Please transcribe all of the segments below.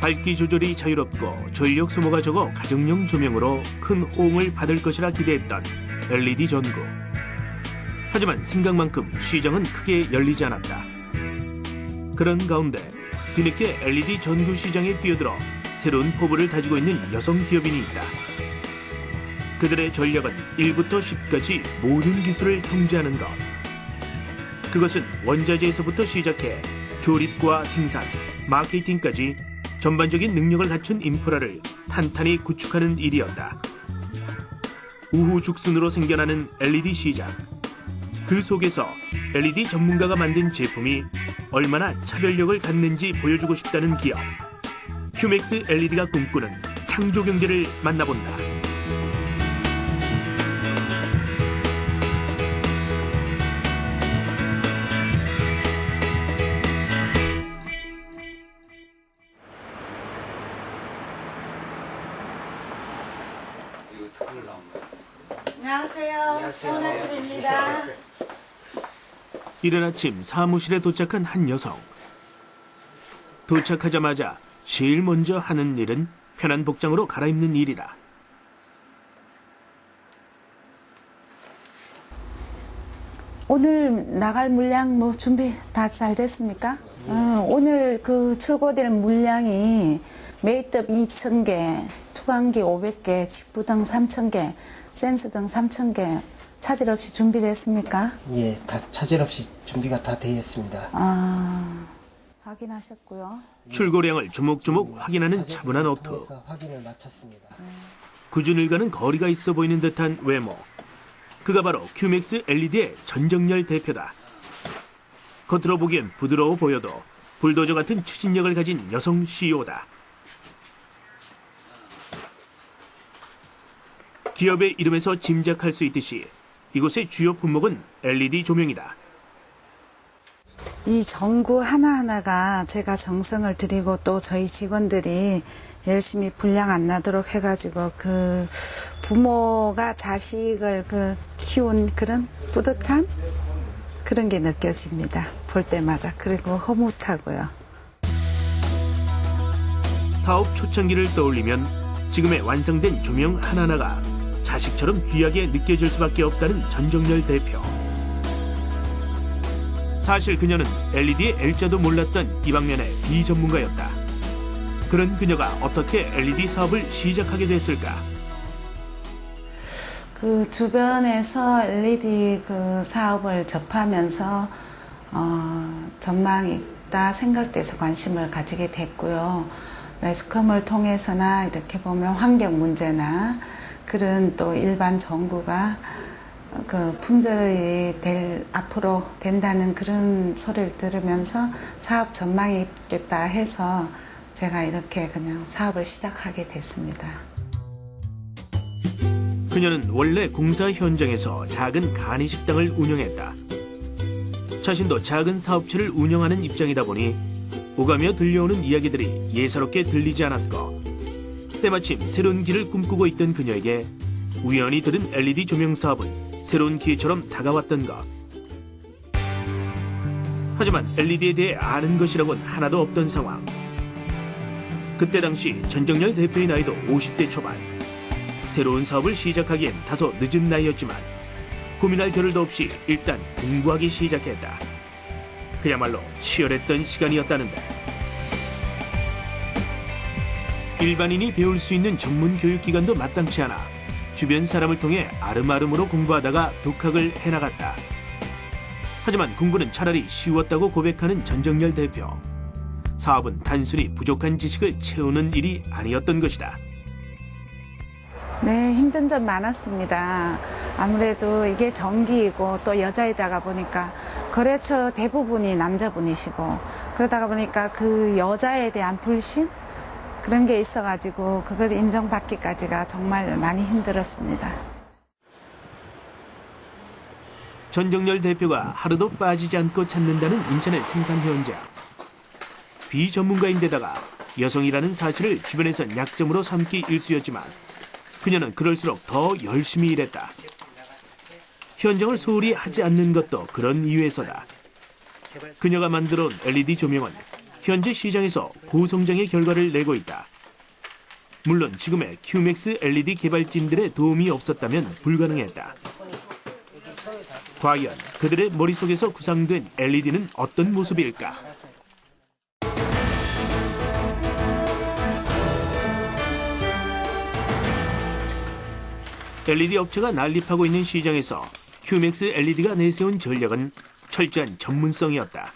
밝기 조절이 자유롭고 전력 소모가 적어 가정용 조명으로 큰 호응을 받을 것이라 기대했던 LED 전구. 하지만 생각만큼 시장은 크게 열리지 않았다. 그런 가운데 뒤늦게 LED 전구 시장에 뛰어들어 새로운 포부를 다지고 있는 여성 기업인이 있다. 그들의 전략은 1부터 10까지 모든 기술을 통제하는 것. 그것은 원자재에서부터 시작해 조립과 생산, 마케팅까지 전반적인 능력을 갖춘 인프라를 탄탄히 구축하는 일이었다. 우후죽순으로 생겨나는 LED 시장. 그 속에서 LED 전문가가 만든 제품이 얼마나 차별력을 갖는지 보여주고 싶다는 기업. 휴맥스 LED가 꿈꾸는 창조 경제를 만나본다. 안녕하세요. 좋은 아침입니다. 이른 아침 사무실에 도착한 한 여성. 도착하자마자 제일 먼저 하는 일은 편한 복장으로 갈아입는 일이다. 오늘 나갈 물량 준비 다 잘 됐습니까? 오늘 그 출고될 물량이 메이트업 2,000개, 투광기 500개, 직부등 3,000개, 센스등 3,000개 차질 없이 준비됐습니까? 예, 다 차질 없이 준비가 다 되어 있습니다. 확인하셨고요. 출고량을 조목조목 확인하는 차분한 오토. 확인을 마쳤습니다. 구준일과는 거리가 있어 보이는 듯한 외모. 그가 바로 휴맥스 LED의 전정열 대표다. 겉으로 보기엔 부드러워 보여도 불도저 같은 추진력을 가진 여성 CEO다. 기업의 이름에서 짐작할 수 있듯이 이곳의 주요 품목은 LED 조명이다. 이 전구 하나하나가 제가 정성을 들이고 또 저희 직원들이 열심히 불량 안 나도록 해가지고 그 부모가 자식을 키운 그런 뿌듯함? 그런 게 느껴집니다. 볼 때마다. 그리고 흐뭇하고요. 사업 초창기를 떠올리면 지금의 완성된 조명 하나하나가 자식처럼 귀하게 느껴질 수밖에 없다는 전정열 대표. 사실 그녀는 LED의 L자도 몰랐던 이 방면의 비전문가였다. 그런 그녀가 어떻게 LED 사업을 시작하게 됐을까? 그 주변에서 LED 그 사업을 접하면서 전망이 있다 생각돼서 관심을 가지게 됐고요. 매스컴을 통해서나 이렇게 보면 환경 문제나 그런 또 일반 전구가 그 품절이 앞으로 된다는 그런 소리를 들으면서 사업 전망이 있겠다 해서 제가 이렇게 그냥 사업을 시작하게 됐습니다. 그녀는 원래 공사 현장에서 작은 간이식당을 운영했다. 자신도 작은 사업체를 운영하는 입장이다 보니 오가며 들려오는 이야기들이 예사롭게 들리지 않았고 때마침 새로운 길을 꿈꾸고 있던 그녀에게 우연히 들은 LED 조명 사업은 새로운 기회처럼 다가왔던 것. 하지만 LED에 대해 아는 것이라고는 하나도 없던 상황. 그때 당시 전정열 대표의 나이도 50대 초반. 새로운 사업을 시작하기엔 다소 늦은 나이였지만 고민할 겨를도 없이 일단 공부하기 시작했다. 그야말로 치열했던 시간이었다는데. 일반인이 배울 수 있는 전문 교육기관도 마땅치 않아 주변 사람을 통해 아름아름으로 공부하다가 독학을 해나갔다. 하지만 공부는 차라리 쉬웠다고 고백하는 전정열 대표. 사업은 단순히 부족한 지식을 채우는 일이 아니었던 것이다. 네, 힘든 점 많았습니다. 아무래도 이게 전기이고 또 여자이다가 보니까 거래처 대부분이 남자분이시고 그러다가 보니까 그 여자에 대한 불신? 그런 게 있어가지고 그걸 인정받기까지가 정말 많이 힘들었습니다. 전정열 대표가 하루도 빠지지 않고 찾는다는 인천의 생산 현장. 비전문가인데다가 여성이라는 사실을 주변에선 약점으로 삼기 일쑤였지만 그녀는 그럴수록 더 열심히 일했다. 현장을 소홀히 하지 않는 것도 그런 이유에서다. 그녀가 만들어온 LED 조명은 현재 시장에서 고성장의 결과를 내고 있다. 물론 지금의 큐맥스 LED 개발진들의 도움이 없었다면 불가능했다. 과연 그들의 머릿속에서 구상된 LED는 어떤 모습일까? LED 업체가 난립하고 있는 시장에서 큐맥스 LED가 내세운 전략은 철저한 전문성이었다.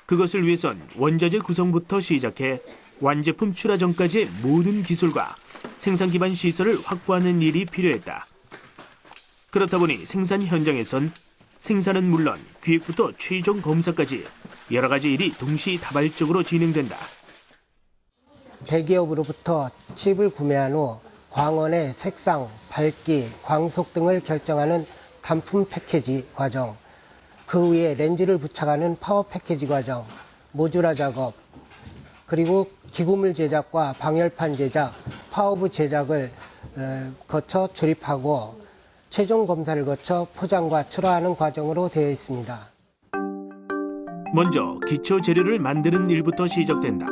그것을 위해선 원자재 구성부터 시작해 완제품 출하 전까지의 모든 기술과 생산 기반 시설을 확보하는 일이 필요했다. 그렇다 보니 생산 현장에선 생산은 물론 기획부터 최종 검사까지 여러 가지 일이 동시다발적으로 진행된다. 대기업으로부터 칩을 구매한 후 광원의 색상, 밝기, 광속 등을 결정하는 단품 패키지 과정, 그 위에 렌즈를 부착하는 파워 패키지 과정, 모듈화 작업, 그리고 기구물 제작과 방열판 제작, 파워부 제작을 거쳐 조립하고 최종 검사를 거쳐 포장과 출하하는 과정으로 되어 있습니다. 먼저 기초 재료를 만드는 일부터 시작된다.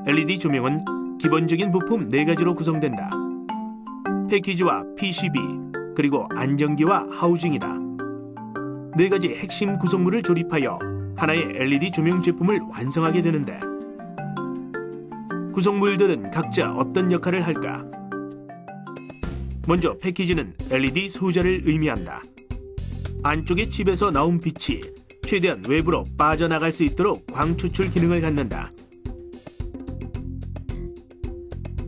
LED 조명은 기본적인 부품 4가지로 구성된다. 패키지와 PCB, 그리고 안전기와 하우징이다. 4가지 핵심 구성물을 조립하여 하나의 LED 조명 제품을 완성하게 되는데, 구성물들은 각자 어떤 역할을 할까? 먼저 패키지는 LED 소자를 의미한다. 안쪽의 칩에서 나온 빛이 최대한 외부로 빠져나갈 수 있도록 광추출 기능을 갖는다.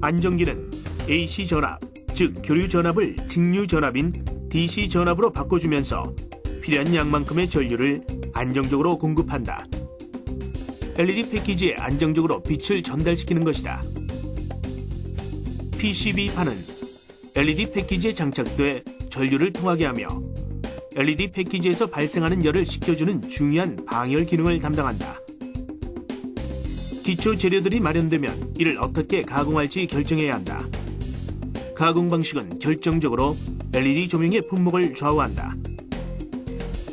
안전기는 AC 전압, 즉 교류 전압을 직류 전압인 DC 전압으로 바꿔주면서 필요한 양만큼의 전류를 안정적으로 공급한다. LED 패키지에 안정적으로 빛을 전달시키는 것이다. PCB판은 LED 패키지에 장착돼 전류를 통하게 하며 LED 패키지에서 발생하는 열을 식혀주는 중요한 방열 기능을 담당한다. 기초 재료들이 마련되면 이를 어떻게 가공할지 결정해야 한다. 가공 방식은 결정적으로 LED 조명의 품목을 좌우한다.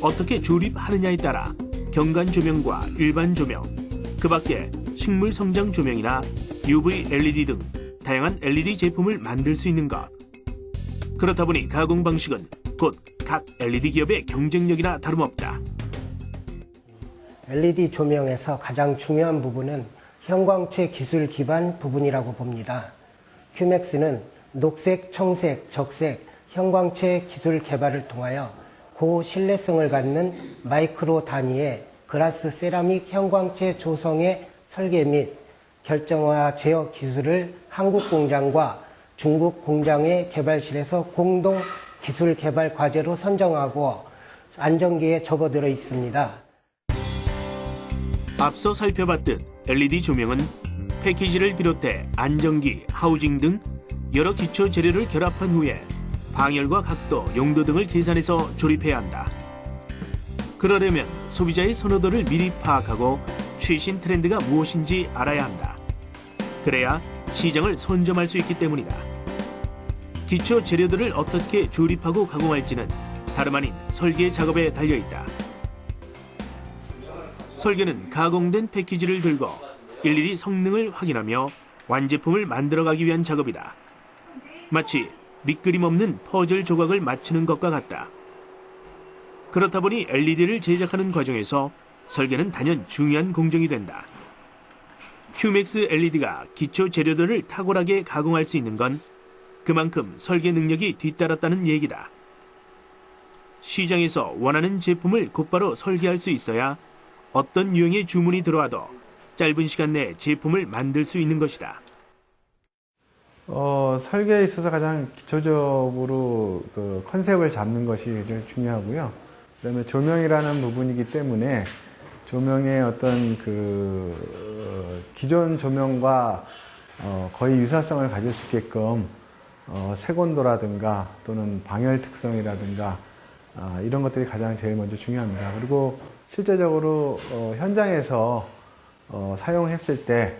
어떻게 조립하느냐에 따라 경관 조명과 일반 조명, 그 밖에 식물 성장 조명이나 UV LED 등 다양한 LED 제품을 만들 수 있는 것. 그렇다 보니 가공 방식은 곧 각 LED 기업의 경쟁력이나 다름없다. LED 조명에서 가장 중요한 부분은 형광체 기술 기반 부분이라고 봅니다. 큐맥스는 녹색, 청색, 적색 형광체 기술 개발을 통하여 고신뢰성을 갖는 마이크로 단위의 글라스 세라믹 형광체 조성의 설계 및 결정화 제어 기술을 한국 공장과 중국 공장의 개발실에서 공동 기술 개발 과제로 선정하고 안전기에 접어들어 있습니다. 앞서 살펴봤듯 LED 조명은 패키지를 비롯해 안전기, 하우징 등 여러 기초 재료를 결합한 후에 방열과 각도, 용도 등을 계산해서 조립해야 한다. 그러려면 소비자의 선호도를 미리 파악하고 최신 트렌드가 무엇인지 알아야 한다. 그래야 시장을 선점할 수 있기 때문이다. 기초 재료들을 어떻게 조립하고 가공할지는 다름 아닌 설계 작업에 달려있다. 설계는 가공된 패키지를 들고 일일이 성능을 확인하며 완제품을 만들어가기 위한 작업이다. 마치 밑그림 없는 퍼즐 조각을 맞추는 것과 같다. 그렇다 보니 LED를 제작하는 과정에서 설계는 단연 중요한 공정이 된다. 큐맥스 LED가 기초 재료들을 탁월하게 가공할 수 있는 건 그만큼 설계 능력이 뒤따랐다는 얘기다. 시장에서 원하는 제품을 곧바로 설계할 수 있어야 어떤 유형의 주문이 들어와도 짧은 시간 내에 제품을 만들 수 있는 것이다. 설계에 있어서 가장 기초적으로 그 컨셉을 잡는 것이 제일 중요하고요. 그다음에 조명이라는 부분이기 때문에 조명의 어떤 기존 조명과 거의 유사성을 가질 수 있게끔 색온도라든가 또는 방열 특성이라든가 이런 것들이 가장 제일 먼저 중요합니다. 그리고 실제적으로 현장에서 사용했을 때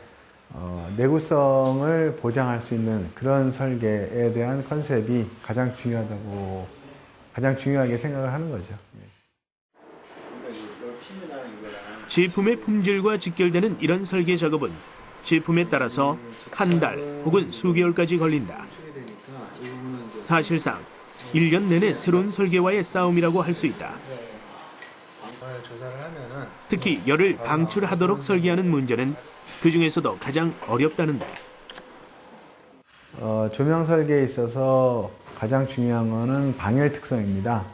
내구성을 보장할 수 있는 그런 설계에 대한 컨셉이 가장 중요하게 생각을 하는 거죠. 제품의 품질과 직결되는 이런 설계 작업은 제품에 따라서 한 달 혹은 수개월까지 걸린다. 사실상 1년 내내 새로운 설계와의 싸움이라고 할 수 있다. 특히 열을 방출하도록 설계하는 문제는 그 중에서도 가장 어렵다는데. 조명 설계에 있어서 가장 중요한 것은 방열 특성입니다.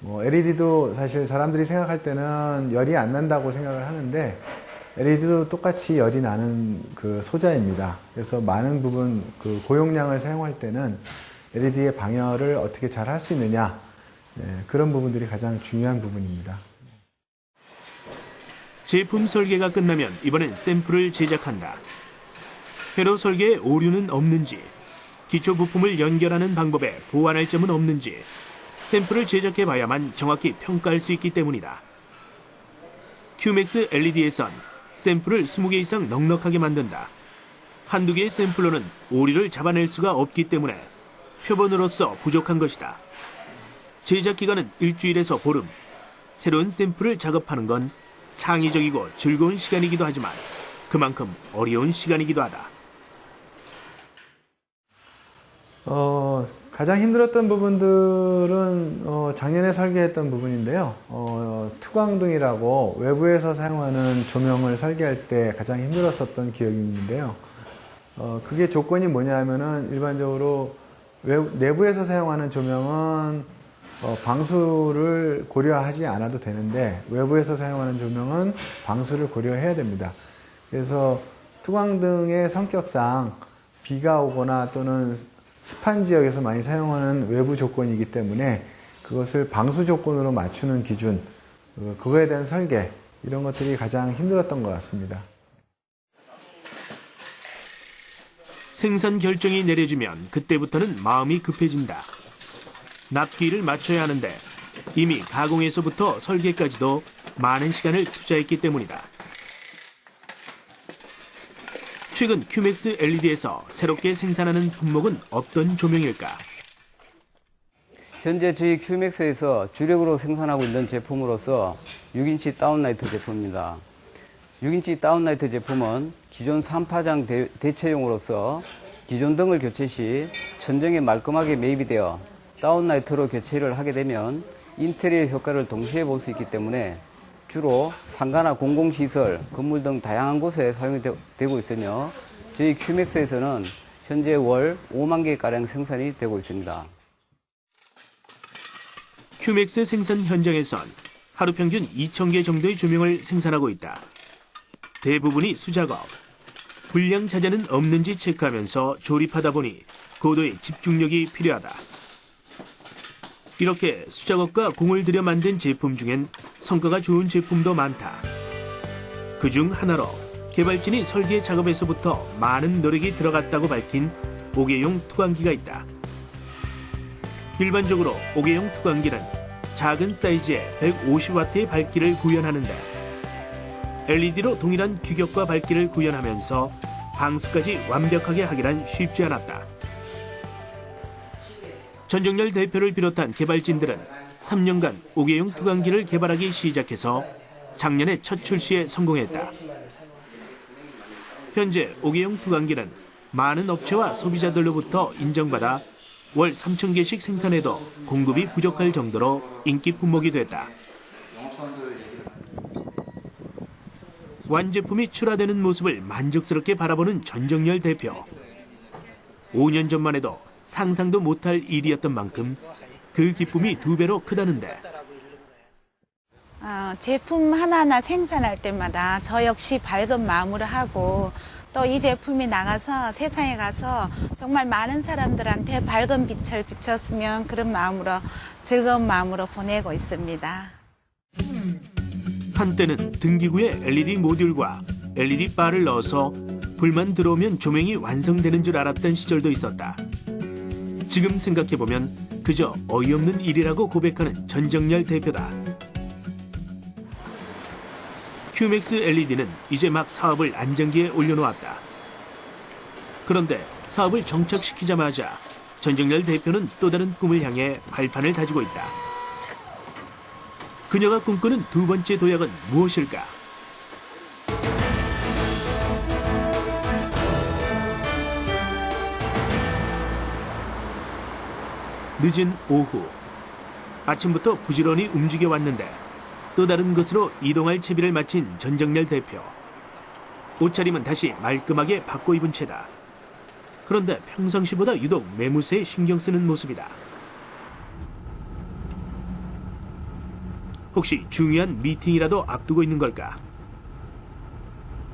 LED도 사실 사람들이 생각할 때는 열이 안 난다고 생각을 하는데 LED도 똑같이 열이 나는 그 소자입니다. 그래서 많은 부분 그 고용량을 사용할 때는 LED의 방열을 어떻게 잘 할 수 있느냐, 그런 부분들이 가장 중요한 부분입니다. 제품 설계가 끝나면 이번엔 샘플을 제작한다. 회로 설계에 오류는 없는지, 기초 부품을 연결하는 방법에 보완할 점은 없는지 샘플을 제작해 봐야만 정확히 평가할 수 있기 때문이다. 큐맥스 LED에선 샘플을 20개 이상 넉넉하게 만든다. 한두 개의 샘플로는 오류를 잡아낼 수가 없기 때문에 표본으로서 부족한 것이다. 제작 기간은 일주일에서 보름. 새로운 샘플을 작업하는 건 창의적이고 즐거운 시간이기도 하지만 그만큼 어려운 시간이기도 하다. 가장 힘들었던 부분들은 작년에 설계했던 부분인데요. 투광등이라고 외부에서 사용하는 조명을 설계할 때 가장 힘들었었던 기억이 있는데요. 그게 조건이 뭐냐 하면은 일반적으로 내부에서 사용하는 조명은 방수를 고려하지 않아도 되는데 외부에서 사용하는 조명은 방수를 고려해야 됩니다. 그래서 투광등의 성격상 비가 오거나 또는 습한 지역에서 많이 사용하는 외부 조건이기 때문에 그것을 방수 조건으로 맞추는 기준, 그거에 대한 설계, 이런 것들이 가장 힘들었던 것 같습니다. 생산 결정이 내려지면 그때부터는 마음이 급해진다. 납기를 맞춰야 하는데 이미 가공에서부터 설계까지도 많은 시간을 투자했기 때문이다. 최근 큐맥스 LED에서 새롭게 생산하는 품목은 어떤 조명일까? 현재 저희 큐맥스에서 주력으로 생산하고 있는 제품으로서 6인치 다운라이트 제품입니다. 6인치 다운라이트 제품은 기존 3파장 대체용으로서 기존 등을 교체 시 천정에 말끔하게 매입이 되어 다운라이트로 교체를 하게 되면 인테리어 효과를 동시에 볼 수 있기 때문에 주로 상가나 공공시설, 건물 등 다양한 곳에 사용이 되고 있으며 저희 큐맥스에서는 현재 월 5만 개가량 생산이 되고 있습니다. 큐맥스 생산 현장에선 하루 평균 2,000개 정도의 조명을 생산하고 있다. 대부분이 수작업. 불량 자재는 없는지 체크하면서 조립하다 보니 고도의 집중력이 필요하다. 이렇게 수작업과 공을 들여 만든 제품 중엔 성과가 좋은 제품도 많다. 그중 하나로 개발진이 설계 작업에서부터 많은 노력이 들어갔다고 밝힌 5개용 투광기가 있다. 일반적으로 5개용 투광기는 작은 사이즈의 150W의 밝기를 구현하는데 LED로 동일한 규격과 밝기를 구현하면서 방수까지 완벽하게 하기란 쉽지 않았다. 전정열 대표를 비롯한 개발진들은 3년간 5개용 투광기를 개발하기 시작해서 작년에 첫 출시에 성공했다. 현재 5개용 투광기는 많은 업체와 소비자들로부터 인정받아 월 3,000개씩 생산해도 공급이 부족할 정도로 인기 품목이 됐다. 완제품이 출하되는 모습을 만족스럽게 바라보는 전정열 대표. 5년 전만 해도 상상도 못할 일이었던 만큼 그 기쁨이 2배로 크다는데. 제품 하나하나 생산할 때마다 저 역시 밝은 마음으로 하고 또 이 제품이 나가서 세상에 가서 정말 많은 사람들한테 밝은 빛을 비췄으면 그런 마음으로 즐거운 마음으로 보내고 있습니다. 한때는 등기구에 LED 모듈과 LED 바를 넣어서 불만 들어오면 조명이 완성되는 줄 알았던 시절도 있었다. 지금 생각해보면 그저 어이없는 일이라고 고백하는 전정열 대표다. 큐맥스 LED는 이제 막 사업을 안정기에 올려놓았다. 그런데 사업을 정착시키자마자 전정열 대표는 또 다른 꿈을 향해 발판을 다지고 있다. 그녀가 꿈꾸는 두 번째 도약은 무엇일까? 늦은 오후. 아침부터 부지런히 움직여 왔는데 또 다른 곳으로 이동할 채비를 마친 전정렬 대표. 옷차림은 다시 말끔하게 바꿔 입은 채다. 그런데 평상시보다 유독 매무새에 신경 쓰는 모습이다. 혹시 중요한 미팅이라도 앞두고 있는 걸까?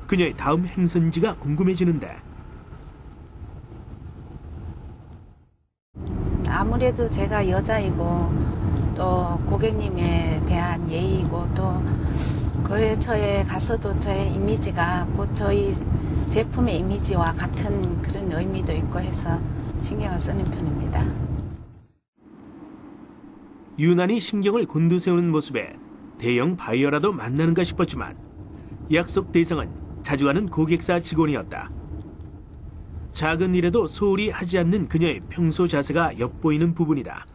그녀의 다음 행선지가 궁금해지는데 아무래도 제가 여자이고 또 고객님에 대한 예의이고 또 거래처에 가서도 저의 이미지가 곧 저희 제품의 이미지와 같은 그런 의미도 있고 해서 신경을 쓰는 편입니다. 유난히 신경을 곤두세우는 모습에 대형 바이어라도 만나는가 싶었지만 약속 대상은 자주 가는 고객사 직원이었다. 작은 일에도 소홀히 하지 않는 그녀의 평소 자세가 엿보이는 부분이다.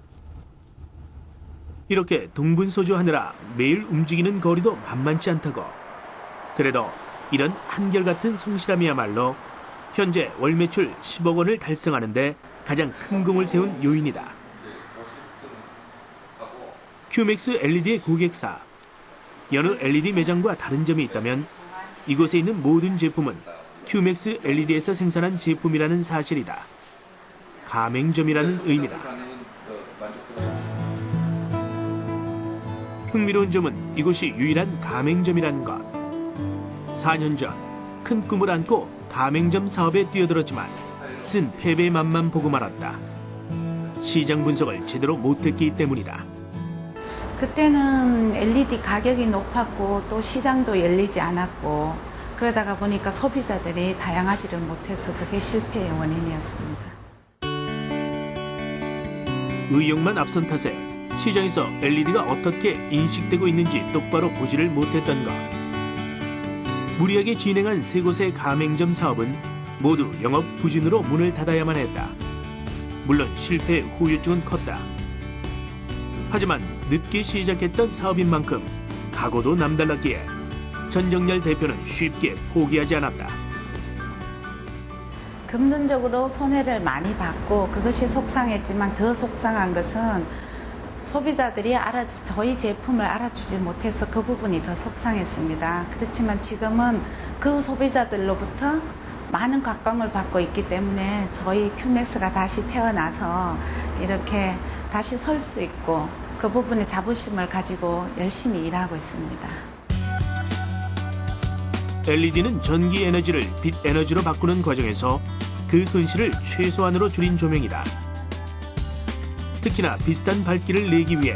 이렇게 동분서주하느라 매일 움직이는 거리도 만만치 않다고. 그래도 이런 한결같은 성실함이야말로 현재 월 매출 10억 원을 달성하는 데 가장 큰 공을 세운 요인이다. 큐맥스 LED의 고객사. 여느 LED 매장과 다른 점이 있다면 이곳에 있는 모든 제품은 큐맥스 LED에서 생산한 제품이라는 사실이다. 가맹점이라는 의미다. 흥미로운 점은 이곳이 유일한 가맹점이라는 것. 4년 전 큰 꿈을 안고 가맹점 사업에 뛰어들었지만 쓴 패배의 맛만 보고 말았다. 시장 분석을 제대로 못했기 때문이다. 그때는 LED 가격이 높았고 또 시장도 열리지 않았고 그러다가 보니까 소비자들이 다양하지를 못해서 그게 실패의 원인이었습니다. 의욕만 앞선 탓에 시장에서 LED가 어떻게 인식되고 있는지 똑바로 보지를 못했던 것. 무리하게 진행한 세 곳의 가맹점 사업은 모두 영업 부진으로 문을 닫아야만 했다. 물론 실패의 후유증은 컸다. 하지만 늦게 시작했던 사업인 만큼 각오도 남달랐기에 전정렬 대표는 쉽게 포기하지 않았다. 금전적으로 손해를 많이 받고 그것이 속상했지만 더 속상한 것은 소비자들이 저희 제품을 알아주지 못해서 그 부분이 더 속상했습니다. 그렇지만 지금은 그 소비자들로부터 많은 각광을 받고 있기 때문에 저희 큐맥스가 다시 태어나서 이렇게 다시 설 수 있고 그 부분에 자부심을 가지고 열심히 일하고 있습니다. LED는 전기 에너지를 빛 에너지로 바꾸는 과정에서 그 손실을 최소한으로 줄인 조명이다. 특히나 비슷한 밝기를 내기 위해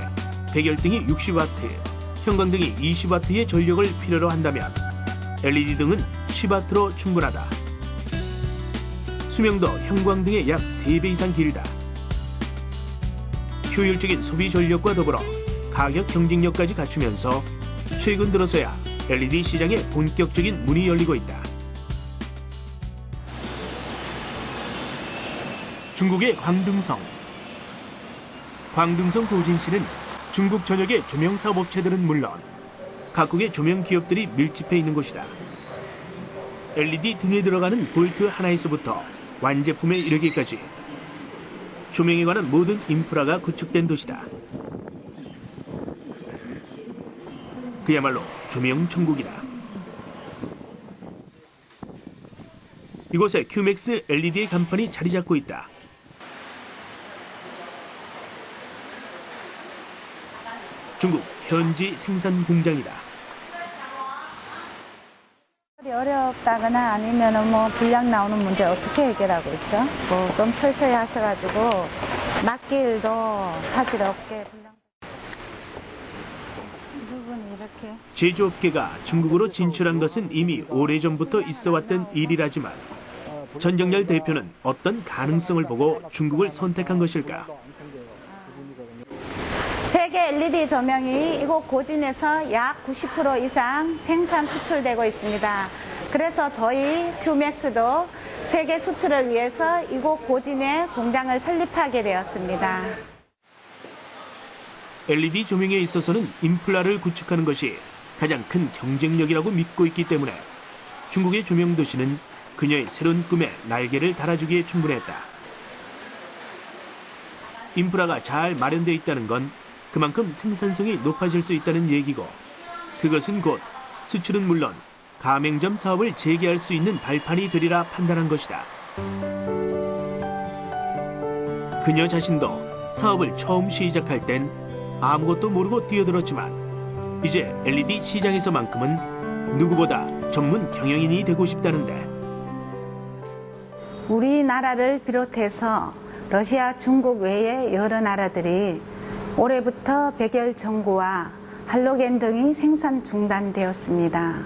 백열등이 60W, 형광등이 20W의 전력을 필요로 한다면 LED 등은 10W로 충분하다. 수명도 형광등의 약 3배 이상 길다. 효율적인 소비 전력과 더불어 가격 경쟁력까지 갖추면서 최근 들어서야 LED 시장에 본격적인 문이 열리고 있다. 중국의 광등성. 광등성 도진시는 중국 전역의 조명 사업업체들은 물론 각국의 조명 기업들이 밀집해 있는 곳이다. LED 등에 들어가는 볼트 하나에서부터 완제품에 이르기까지 조명에 관한 모든 인프라가 구축된 도시다. 그야말로 조명 천국이다. 이곳에 큐맥스 LED의 간판이 자리 잡고 있다. 중국 현지 생산 공장이다. 어렵다거나 아니면 뭐 불량 나오는 문제 어떻게 해결하고 있죠? 뭐 좀 철저히 하셔가지고 낱길도 차질 없게 불량. 이 부분이 이렇게. 제조업계가 중국으로 진출한 것은 이미 오래전부터 있어왔던 일이라지만 전정렬 대표는 어떤 가능성을 보고 중국을 선택한 것일까? 세계 LED 조명이 이곳 고진에서 약 90% 이상 생산 수출되고 있습니다. 그래서 저희 큐맥스도 세계 수출을 위해서 이곳 고진에 공장을 설립하게 되었습니다. LED 조명에 있어서는 인프라를 구축하는 것이 가장 큰 경쟁력이라고 믿고 있기 때문에 중국의 조명 도시는 그녀의 새로운 꿈에 날개를 달아주기에 충분했다. 인프라가 잘 마련되어 있다는 건 그만큼 생산성이 높아질 수 있다는 얘기고, 그것은 곧 수출은 물론 가맹점 사업을 재개할 수 있는 발판이 되리라 판단한 것이다. 그녀 자신도 사업을 처음 시작할 땐 아무것도 모르고 뛰어들었지만 이제 LED 시장에서만큼은 누구보다 전문 경영인이 되고 싶다는데, 우리나라를 비롯해서 러시아, 중국 외의 여러 나라들이 올해부터 백열 전구와 할로겐 등이 생산 중단되었습니다.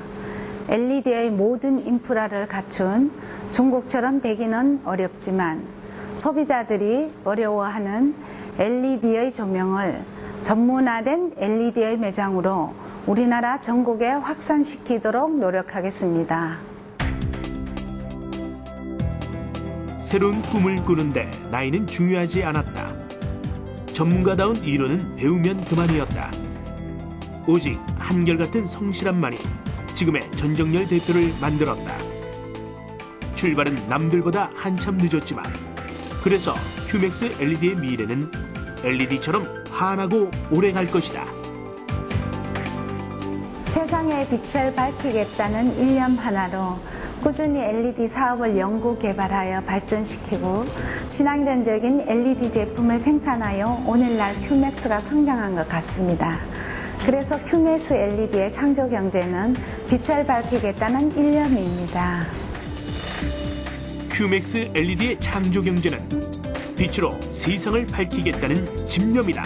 LED의 모든 인프라를 갖춘 중국처럼 되기는 어렵지만 소비자들이 어려워하는 LED의 조명을 전문화된 LED의 매장으로 우리나라 전국에 확산시키도록 노력하겠습니다. 새로운 꿈을 꾸는데 나이는 중요하지 않았다. 전문가다운 이론은 배우면 그만이었다. 오직 한결같은 성실함만이 지금의 전정열 대표를 만들었다. 출발은 남들보다 한참 늦었지만 그래서 큐맥스 LED의 미래는 LED처럼 환하고 오래 갈 것이다. 세상의 빛을 밝히겠다는 일념 하나로 꾸준히 LED 사업을 연구 개발하여 발전시키고 친환경적인 LED 제품을 생산하여 오늘날 큐맥스가 성장한 것 같습니다. 그래서 큐맥스 LED의 창조 경제는 빛을 밝히겠다는 일념입니다. 큐맥스 LED의 창조 경제는 빛으로 세상을 밝히겠다는 집념이다.